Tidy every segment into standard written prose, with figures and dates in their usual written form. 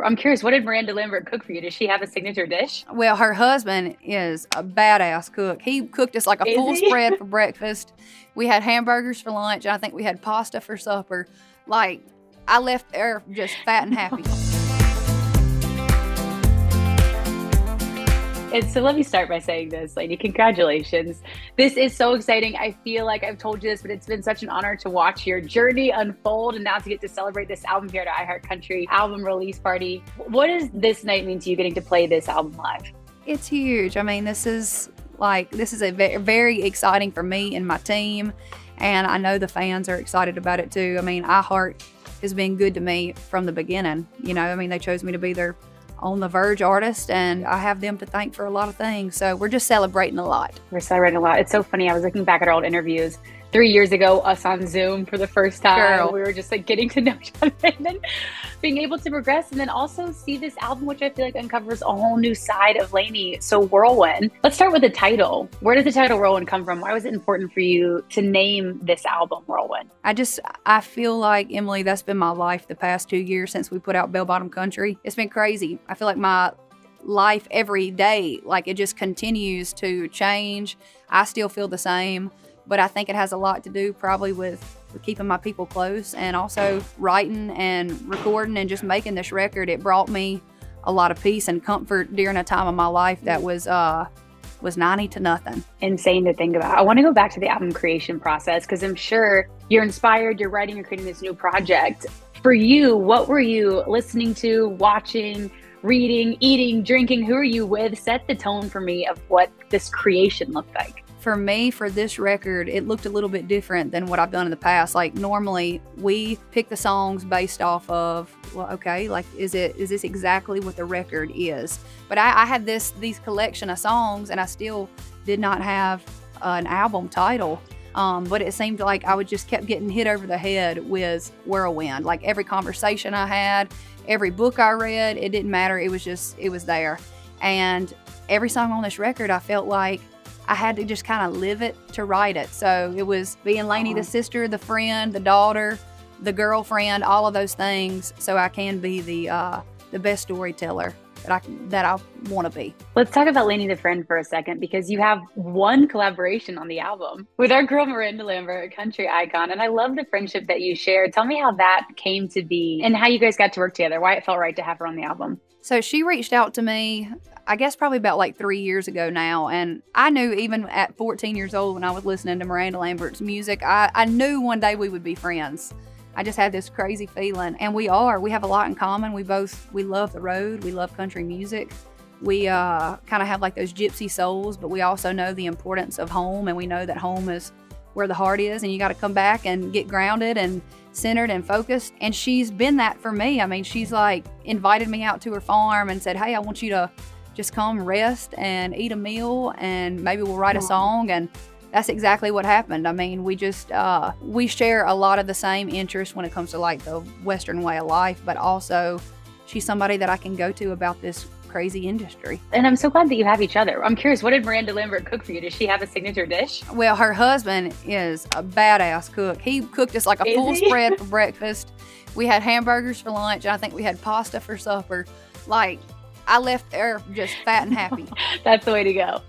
I'm curious, what did Miranda Lambert cook for you? Does she have a signature dish? Well, her husband is a badass cook. He cooked us like a full spread for breakfast. We had hamburgers for lunch, and I think we had pasta for supper. Like, I left there just fat and happy. And so let me start by saying this, Lainey, congratulations. This is so exciting. I feel like I've told you this, but it's been such an honor to watch your journey unfold and now to get to celebrate this album here at iHeartCountry album release party. What does this night mean to you, getting to play this album live? It's huge. I mean, this is a very exciting for me and my team, and I know the fans are excited about it too. I mean, iHeart has been good to me from the beginning. You know, I mean, they chose me to be their On the Verge artist, and I have them to thank for a lot of things. So we're just celebrating a lot. We're celebrating a lot. It's so funny. I was looking back at our old interviews 3 years ago, us on Zoom for the first time. Girl. We were just like getting to know each other and then being able to progress and then also see this album, which I feel like uncovers a whole new side of Lainey. So Whirlwind. Let's start with the title. Where did the title Whirlwind come from? Why was it important for you to name this album Whirlwind? I feel like, Emily, that's been my life the past 2 years since we put out Bell Bottom Country. It's been crazy. I feel like my life every day, like, it just continues to change. I still feel the same, but I think it has a lot to do probably with keeping my people close, and also writing and recording and just making this record. It brought me a lot of peace and comfort during a time of my life that was 90 to nothing. Insane to think about. I want to go back to the album creation process because I'm sure you're inspired, you're writing, you're creating this new project. For you, what were you listening to, watching, reading, eating, drinking? Who are you with? Set the tone for me of what this creation looked like. For me, for this record, it looked a little bit different than what I've done in the past. Like, normally we pick the songs based off of, well, okay, like, is this exactly what the record is? But I had these collection of songs, and I still did not have an album title. But it seemed like I would just kept getting hit over the head with Whirlwind. Like, every conversation I had, every book I read, it didn't matter. It was there. And every song on this record, I felt like I had to just kind of live it to write it. So it was being Lainey, the sister, the friend, the daughter, the girlfriend, all of those things, so I can be the best storyteller that I want to be. Let's talk about Lainey the friend for a second, because you have one collaboration on the album with our girl Miranda Lambert, a country icon, and I love the friendship that you shared. Tell me how that came to be and how you guys got to work together, why it felt right to have her on the album. So she reached out to me, I guess probably about like 3 years ago now, and I knew even at 14 years old when I was listening to Miranda Lambert's music, I knew one day we would be friends. I just had this crazy feeling, and we have a lot in common. We love the road, we love country music. We kind of have like those gypsy souls, but we also know the importance of home, and we know that home is where the heart is, and you got to come back and get grounded and centered and focused. And she's been that for me. I mean, she's like invited me out to her farm and said, hey, I want you to just come rest and eat a meal, and maybe we'll write a song. And that's exactly what happened. I mean, we just, we share a lot of the same interests when it comes to like the Western way of life, but also she's somebody that I can go to about this crazy industry. And I'm so glad that you have each other. I'm curious, what did Miranda Lambert cook for you? Does she have a signature dish? Well, her husband is a badass cook. He cooked us like a full spread for breakfast. We had hamburgers for lunch, and I think we had pasta for supper. Like, I left there just fat and happy. That's the way to go.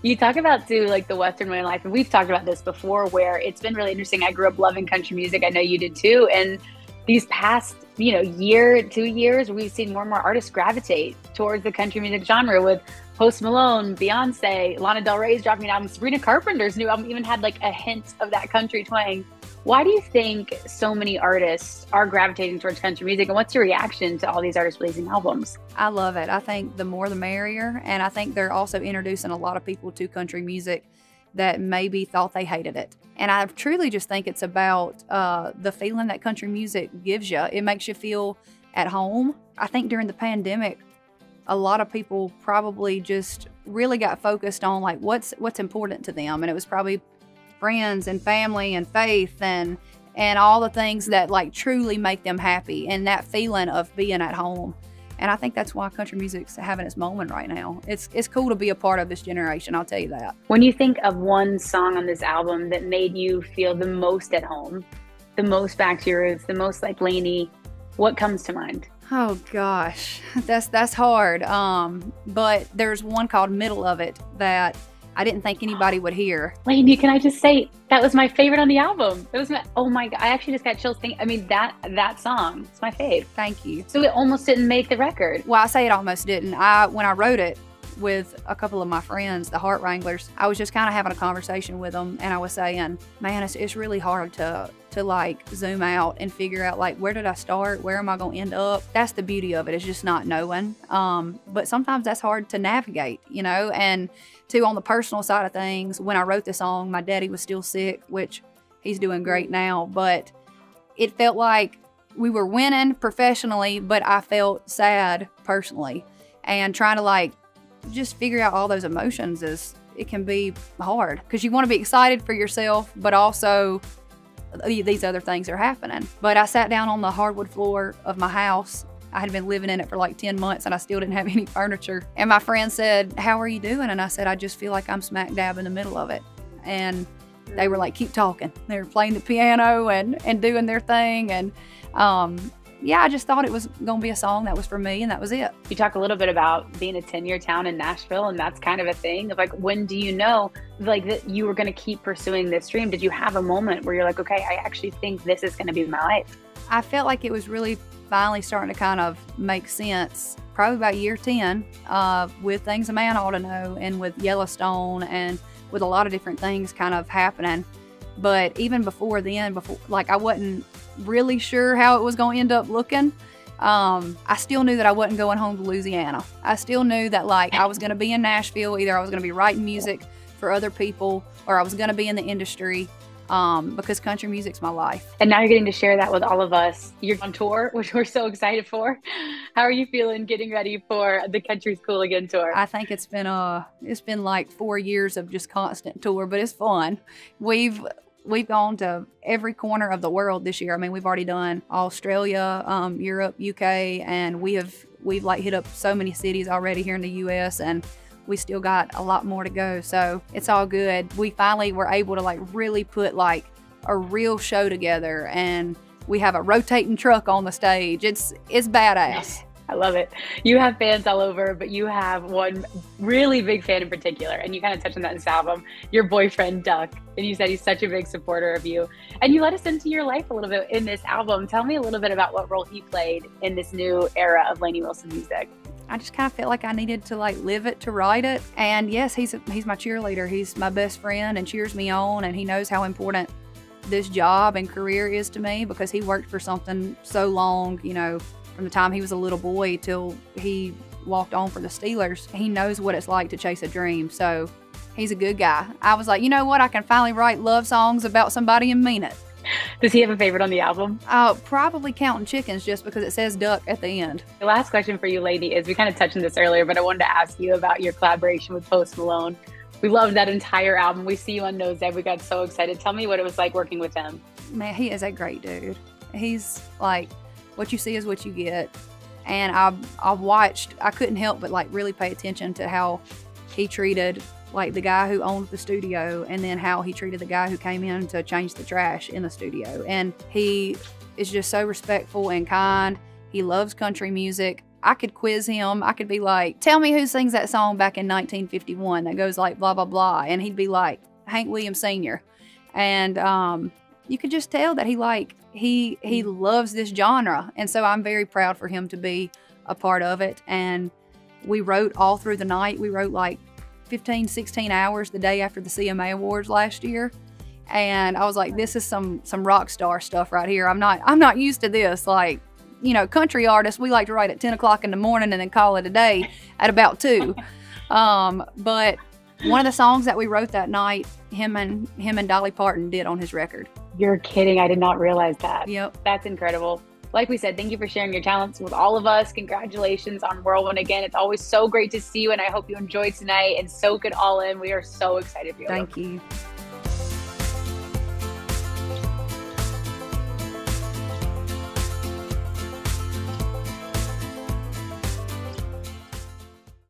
You talk about too, like the Western way of life, and we've talked about this before, where it's been really interesting. I grew up loving country music. I know you did too. And these past, year, 2 years, we've seen more and more artists gravitate towards the country music genre, with Post Malone, Beyonce, Lana Del Rey's dropping an album. Sabrina Carpenter's new album even had like a hint of that country twang. Why do you think so many artists are gravitating towards country music, and what's your reaction to all these artists releasing albums? I love it. I think the more the merrier, and I think they're also introducing a lot of people to country music that maybe thought they hated it. And I truly just think it's about the feeling that country music gives you. It makes you feel at home. I think during the pandemic, a lot of people probably just really got focused on like what's important to them, and it was probably friends and family and faith and all the things that like truly make them happy, and that feeling of being at home. And I think that's why country music's having its moment right now. It's cool to be a part of this generation, I'll tell you that. When you think of one song on this album that made you feel the most at home, the most back to your roots, the most like Lainey, what comes to mind? Oh gosh, that's hard. But there's one called Middle of It that I didn't think anybody would hear. Lainey, can I just say that was my favorite on the album? It was oh my God, I actually just got chills thinking. I mean, that song, it's my fave. Thank you. So it almost didn't make the record. Well, I say it almost didn't. When I wrote it with a couple of my friends, the Heart Wranglers, I was just kind of having a conversation with them, and I was saying, man, it's really hard to like zoom out and figure out like, where did I start? Where am I going to end up? That's the beauty of it, is just not knowing. But sometimes that's hard to navigate, you know. And too, on the personal side of things, when I wrote the song, my daddy was still sick, which he's doing great now, but it felt like we were winning professionally, but I felt sad personally. And trying to like just figure out all those emotions it can be hard, because you want to be excited for yourself, but also these other things are happening. But I sat down on the hardwood floor of my house. I had been living in it for like 10 months and I still didn't have any furniture. And my friend said, how are you doing? And I said, I just feel like I'm smack dab in the middle of it. And they were like, keep talking. They were playing the piano and doing their thing. And yeah, I just thought it was going to be a song that was for me, and that was it. You talk a little bit about being a 10-year town in Nashville, and that's kind of a thing of like, when do you know like that you were going to keep pursuing this dream? Did you have a moment where you're like, okay, I actually think this is going to be my life? I felt like it was really finally starting to kind of make sense probably about year 10 with Things a Man Ought to Know, and with Yellowstone, and with a lot of different things kind of happening. But even before then, like, I wasn't really sure how it was going to end up looking. I still knew that I wasn't going home to Louisiana. I still knew that like I was going to be in Nashville. Either I was going to be writing music for other people, or I was going to be in the industry, because country music's my life. And now you're getting to share that with all of us. You're on tour, which we're so excited for. How are you feeling getting ready for the Country's Cool Again tour? I think it's been like 4 years of just constant tour, but it's fun. We've gone to every corner of the world this year. I mean, we've already done Australia, Europe, UK, and we've like hit up so many cities already here in the US, and we still got a lot more to go. So it's all good. We finally were able to like really put like a real show together, and we have a rotating truck on the stage. It's badass. I love it. You have fans all over, but you have one really big fan in particular, and you kind of touched on that in this album, your boyfriend, Duck. And you said he's such a big supporter of you. And you let us into your life a little bit in this album. Tell me a little bit about what role he played in this new era of Lainey Wilson music. I just kind of felt like I needed to like live it to write it. And yes, he's my cheerleader. He's my best friend and cheers me on, and he knows how important this job and career is to me, because he worked for something so long, you know, from the time he was a little boy till he walked on for the Steelers. He knows what it's like to chase a dream. So he's a good guy. I was like, you know what? I can finally write love songs about somebody and mean it. Does he have a favorite on the album? Probably Counting Chickens, just because it says duck at the end. The last question for you, Lainey, is we kind of touched on this earlier, but I wanted to ask you about your collaboration with Post Malone. We loved that entire album. We See You on Nosedive. We got so excited. Tell me what it was like working with him. Man, he is a great dude. He's like, what you see is what you get. And I couldn't help but like really pay attention to how he treated like the guy who owned the studio, and then how he treated the guy who came in to change the trash in the studio. And he is just so respectful and kind. He loves country music. I could quiz him. I could be like, tell me who sings that song back in 1951 that goes like blah, blah, blah. And he'd be like, Hank Williams Sr. And you could just tell that he loves this genre. And so I'm very proud for him to be a part of it. And we wrote all through the night. We wrote like 15, 16 hours the day after the CMA Awards last year. And I was like, this is some rock star stuff right here. I'm not used to this. Like, you know, country artists, we like to write at 10 o'clock in the morning and then call it a day at about 2. But one of the songs that we wrote that night, him and Dolly Parton did on his record. You're kidding. I did not realize that. Yep. That's incredible. Like we said, thank you for sharing your talents with all of us. Congratulations on Whirlwind again. It's always so great to see you, and I hope you enjoyed tonight and soak it all in. We are so excited for you. Thank you.